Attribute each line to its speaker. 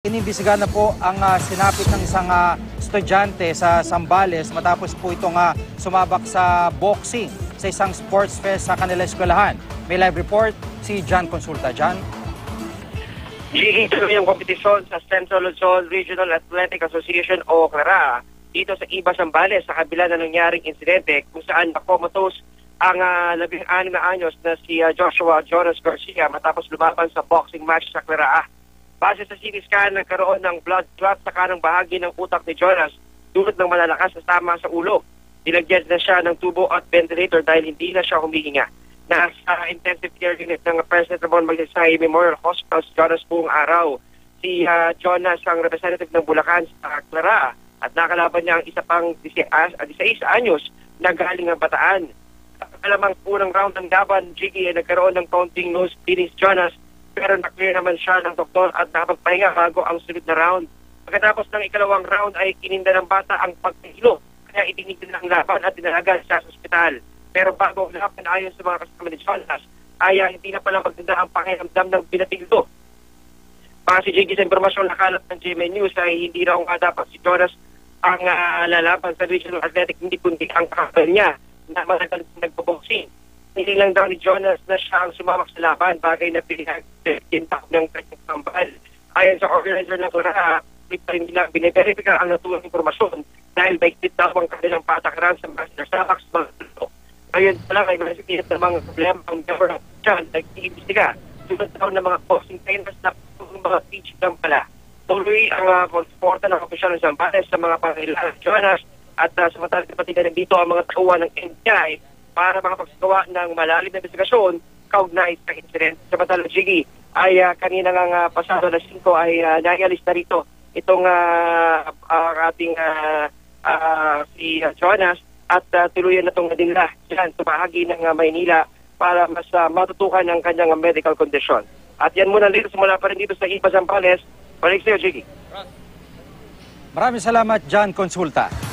Speaker 1: Inimbisiga na po ang sinapit ng isang estudyante sa Zambales matapos po itong sumabak sa boxing sa isang sports fest sa kanilang eskwelahan. May live report si John Consulta. John?
Speaker 2: Ituloy ang kompetisyon sa Central Luzon Regional Athletic Association o CLARA dito sa Iba, Zambales sa kabila na nangyaring insidente kung saan nakomatos ang 16 na anyos na si Joshua Jonas Garcia matapos lumaban sa boxing match sa CLARA. Base sa CT scan, nagkaroon ng blood clot sa kanang bahagi ng utak ni Jonas dulot ng malalakas na tama sa ulo. Nilagyan na siya ng tubo at ventilator dahil hindi na siya humihinga. Nasa intensive care unit ng President Ramon Magsaysay Memorial Hospital si Jonas buong araw. Si Jonas ang representative ng Bulacan sa CLARA at nakalaban niya ang isa pang 16 anyos na galing ng Bataan. Alamang unang round ng laban, Jiggy ay nagkaroon ng counting nose bleeding si Jonas pero naklear naman siya ng doktor at nakapagpahinga bago ang sunod na round. Pagkatapos ng ikalawang round ay kininda ng bata ang pagpahilo kaya itinigil ang laban at dinalagan siya sa ospital. Pero bago ang laban ayon sa mga kasama ni Jonas ay hindi na pala maganda ang pakiramdam ng pinatiglo. Para si Jiggy sa informasyon nakalap ng GMA News ay hindi raw nga dapat si Jonas ang lalaban sa Regional Athletic, hindi kundi ang kakabal niya na matagal nagpo-boxing. Hindi lang daw ni Jonas na siya ang sumamak sa laban, bagay na pinag-tintak ng kanyang kambal. Ayon sa organizer ng CLARA, nila biniverifika ang naturang informasyon dahil baigtit daw ang kanilang patakaran sa mga sinasabak sa mga tulo. Ngayon pala ay masikip ng mga problema ang member ng dyan, nag-iimbestiga. Sunod daw ng mga boxing trainers na mga pitch lang pala. Tuloy ang pagsuporta ng opisyal ng Zambales sa mga pangailangan ng Jonas at samantalang kapatigan dito ang mga tauhan ng NBI para makapagsagawa ng malalim na investigasyon kaugnay sa incident. Samantala, Jiggy, ay kanina nga pasado na 5 ay naialis na rito itong ating si Jonas at tuluyan na itong nadinla dyan sa bahagi ng Maynila para mas matutukan ang kanyang medical condition. At yan muna dito, mula pa rin dito sa Iba, Zambales. Balik sa'yo, Jiggy.
Speaker 1: Maraming salamat, John Consulta.